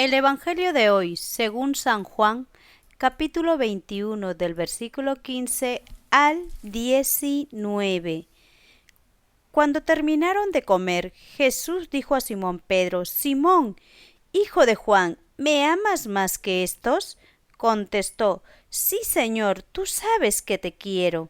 El Evangelio de hoy, según San Juan, capítulo 21, del versículo 15 al 19. Cuando terminaron de comer, Jesús dijo a Simón Pedro: Simón, hijo de Juan, ¿me amas más que estos? Contestó: Sí, Señor, tú sabes que te quiero.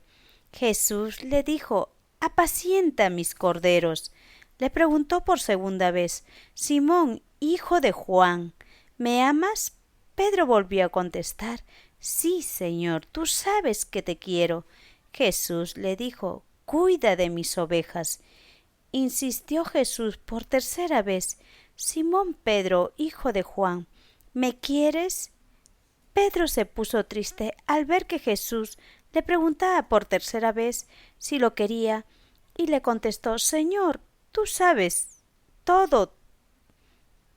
Jesús le dijo: Apacienta mis corderos. Le preguntó por segunda vez: Simón, hijo de Juan, ¿me amas? Pedro volvió a contestar: Sí, Señor, tú sabes que te quiero. Jesús le dijo: Cuida de mis ovejas. Insistió Jesús por tercera vez: Simón Pedro, hijo de Juan, ¿me quieres? Pedro se puso triste al ver que Jesús le preguntaba por tercera vez si lo quería, y le contestó: Señor, tú sabes todo,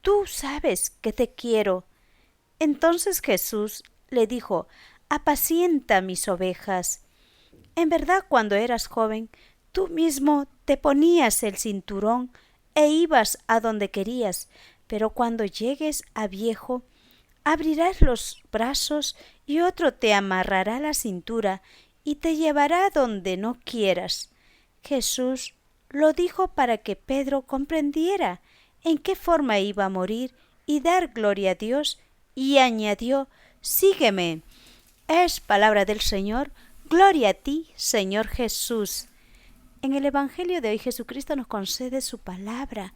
tú sabes que te quiero. Entonces Jesús le dijo: Apacienta mis ovejas. En verdad, cuando eras joven, tú mismo te ponías el cinturón e ibas a donde querías, pero cuando llegues a viejo, abrirás los brazos y otro te amarrará la cintura y te llevará donde no quieras. Jesús lo dijo para que Pedro comprendiera en qué forma iba a morir y dar gloria a Dios, y añadió: Sígueme. Es palabra del Señor. Gloria a ti, Señor Jesús. En el Evangelio de hoy, Jesucristo nos concede su palabra,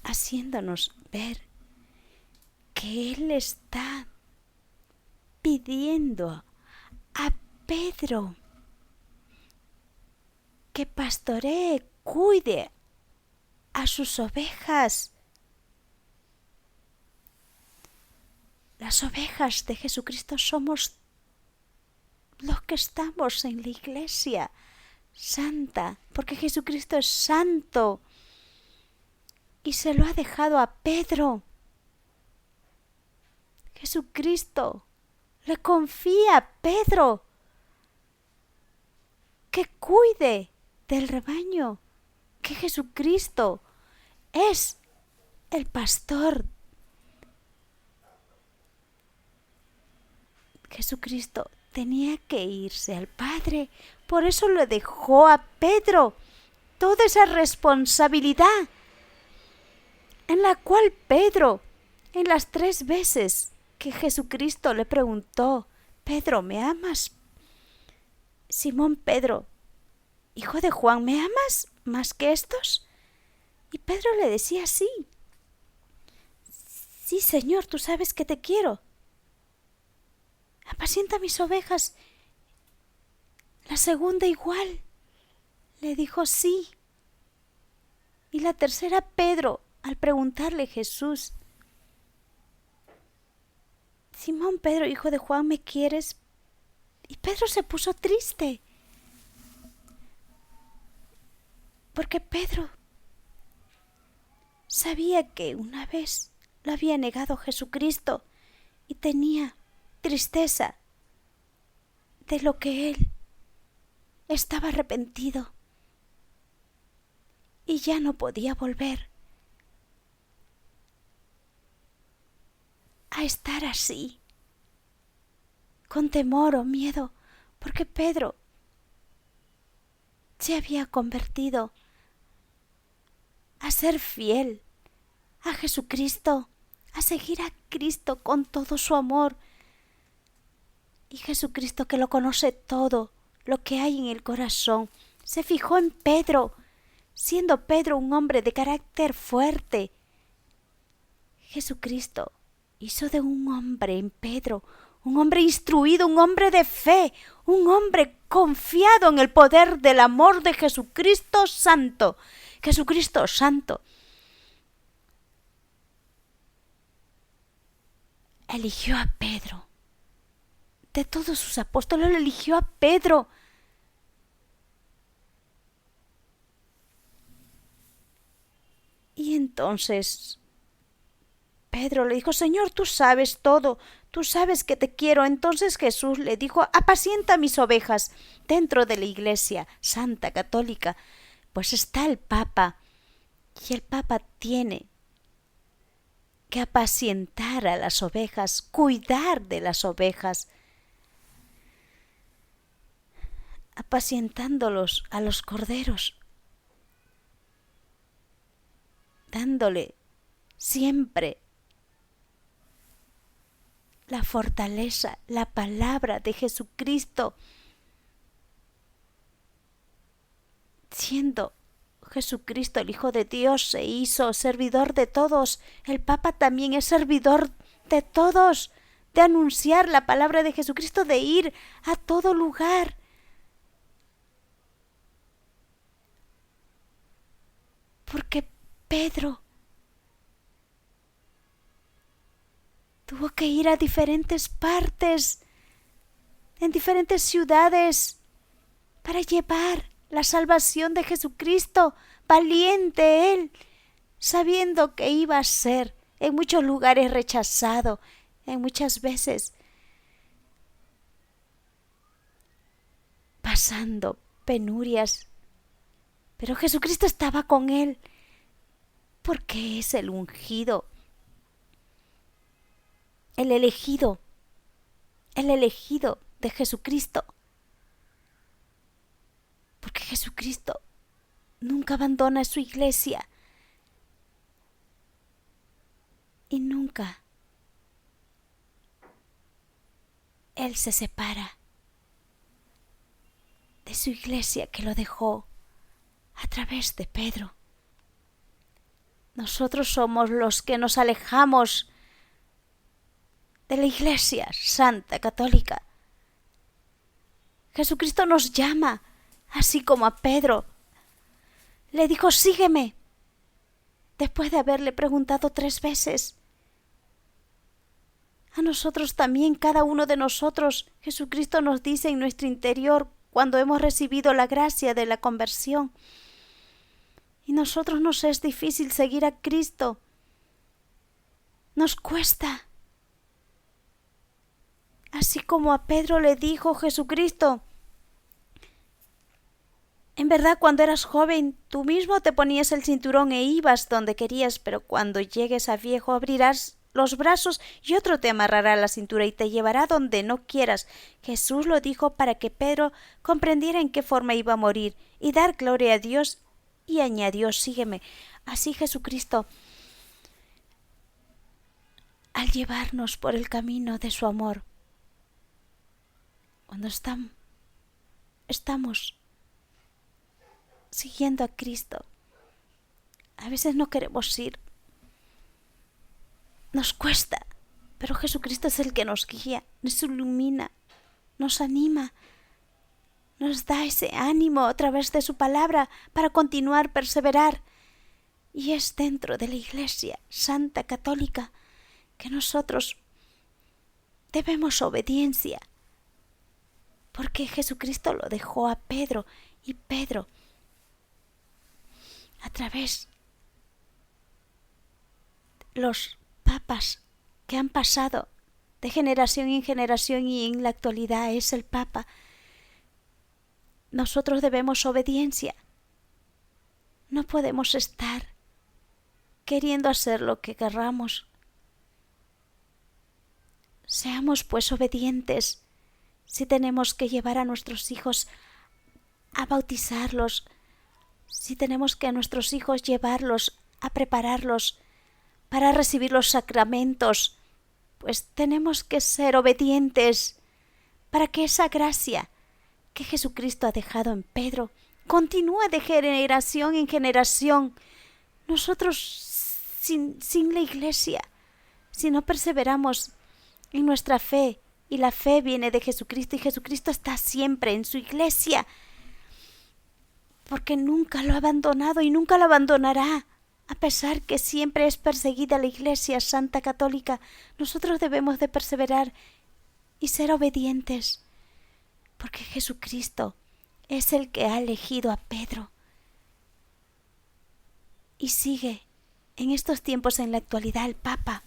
haciéndonos ver que Él está pidiendo a Pedro que pastoree, cuide a sus ovejas. Las ovejas de Jesucristo somos los que estamos en la iglesia santa, porque Jesucristo es santo y se lo ha dejado a Pedro. Jesucristo le confía a Pedro que cuide del rebaño, que Jesucristo es el pastor. Jesucristo tenía que irse al Padre, por eso le dejó a Pedro toda esa responsabilidad, en la cual Pedro, en las 3 veces que Jesucristo le preguntó: Pedro, ¿me amas? Simón Pedro, hijo de Juan, ¿me amas más que estos? Y Pedro le decía: sí. Sí, Señor, tú sabes que te quiero. Apacienta mis ovejas. La segunda igual. Le dijo: sí. Y la tercera, Pedro, al preguntarle Jesús: Simón Pedro, hijo de Juan, ¿me quieres? Y Pedro se puso triste, porque Pedro sabía que una vez lo había negado Jesucristo y tenía tristeza de lo que él estaba arrepentido y ya no podía volver a estar así, con temor o miedo, porque Pedro se había convertido a ser fiel a Jesucristo, a seguir a Cristo con todo su amor. Y Jesucristo, que lo conoce todo lo que hay en el corazón, se fijó en Pedro, siendo Pedro un hombre de carácter fuerte. Jesucristo hizo de un hombre en Pedro un hombre instruido, un hombre de fe, un hombre confiado en el poder del amor de Jesucristo Santo. Jesucristo Santo eligió a Pedro. De todos sus apóstoles, lo eligió a Pedro. Y entonces Pedro le dijo: Señor, tú sabes todo, tú sabes que te quiero. Entonces Jesús le dijo: apacienta mis ovejas. Dentro de la iglesia santa católica, pues está el Papa, y el Papa tiene que apacientar a las ovejas, cuidar de las ovejas, apacientándolos a los corderos, dándole siempre la fortaleza, la palabra de Jesucristo, siendo Jesucristo el Hijo de Dios, se hizo servidor de todos. El Papa también es servidor de todos, de anunciar la palabra de Jesucristo, de ir a todo lugar. Porque Pedro tuvo que ir a diferentes partes, en diferentes ciudades, para llevar la salvación de Jesucristo. Valiente él, sabiendo que iba a ser en muchos lugares rechazado, en muchas veces pasando penurias. Pero Jesucristo estaba con él, porque es el ungido, el elegido de Jesucristo. Porque Jesucristo nunca abandona a su iglesia y nunca Él se separa de su iglesia que lo dejó a través de Pedro. Nosotros somos los que nos alejamos de la iglesia santa católica. Jesucristo nos llama, así como a Pedro. Le dijo, sígueme, después de haberle preguntado 3 veces. A nosotros también, cada uno de nosotros, Jesucristo nos dice en nuestro interior, cuando hemos recibido la gracia de la conversión, y nosotros nos es difícil seguir a Cristo, nos cuesta. Así como a Pedro le dijo Jesucristo, en verdad, cuando eras joven, tú mismo te ponías el cinturón e ibas donde querías, pero cuando llegues a viejo abrirás los brazos y otro te amarrará la cintura y te llevará donde no quieras. Jesús lo dijo para que Pedro comprendiera en qué forma iba a morir y dar gloria a Dios, y añadió, sígueme. Así Jesucristo, al llevarnos por el camino de su amor, cuando estamos siguiendo a Cristo, a veces no queremos ir, nos cuesta, pero Jesucristo es el que nos guía, nos ilumina, nos anima, nos da ese ánimo a través de su palabra para continuar, perseverar. Y es dentro de la Iglesia Santa Católica que nosotros debemos obediencia, porque Jesucristo lo dejó a Pedro, y Pedro, a través de los papas que han pasado de generación en generación y en la actualidad es el Papa, nosotros debemos obediencia. No podemos estar queriendo hacer lo que querramos. Seamos pues obedientes. Si tenemos que llevar a nuestros hijos a bautizarlos, si tenemos que a nuestros hijos llevarlos a prepararlos para recibir los sacramentos, pues tenemos que ser obedientes para que esa gracia que Jesucristo ha dejado en Pedro continúe de generación en generación. Nosotros sin la Iglesia, si no perseveramos en nuestra fe, y la fe viene de Jesucristo, y Jesucristo está siempre en su Iglesia, porque nunca lo ha abandonado y nunca lo abandonará, a pesar que siempre es perseguida la Iglesia Santa Católica. Nosotros debemos de perseverar y ser obedientes, porque Jesucristo es el que ha elegido a Pedro y sigue en estos tiempos, en la actualidad, el Papa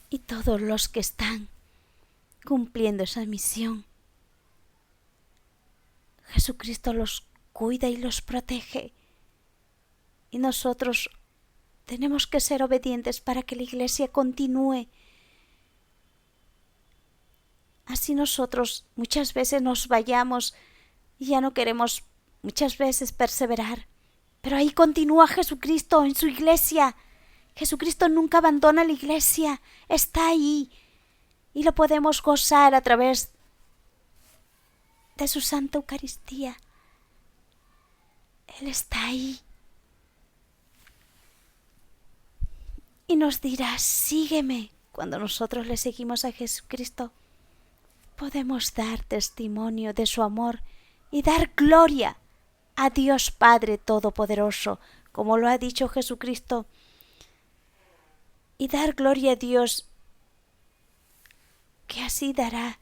y todos los que están cumpliendo esa misión. Jesucristo los cuida y los protege, y nosotros Tenemos que ser obedientes para que la iglesia continúe. Así nosotros muchas veces nos vayamos y ya no queremos muchas veces perseverar. Pero ahí continúa Jesucristo en su iglesia. Jesucristo nunca abandona la iglesia. Está ahí. Y lo podemos gozar a través de su Santa Eucaristía. Él está ahí. Y nos dirá, sígueme. Cuando nosotros le seguimos a Jesucristo, podemos dar testimonio de su amor y dar gloria a Dios Padre Todopoderoso, como lo ha dicho Jesucristo, y dar gloria a Dios, que así dará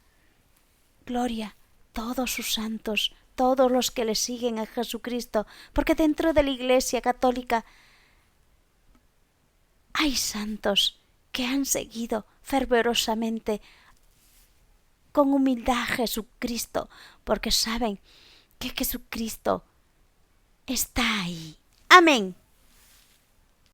gloria a todos sus santos, todos los que le siguen a Jesucristo, porque dentro de la Iglesia Católica hay santos que han seguido fervorosamente, con humildad a Jesucristo, porque saben que Jesucristo está ahí. Amén.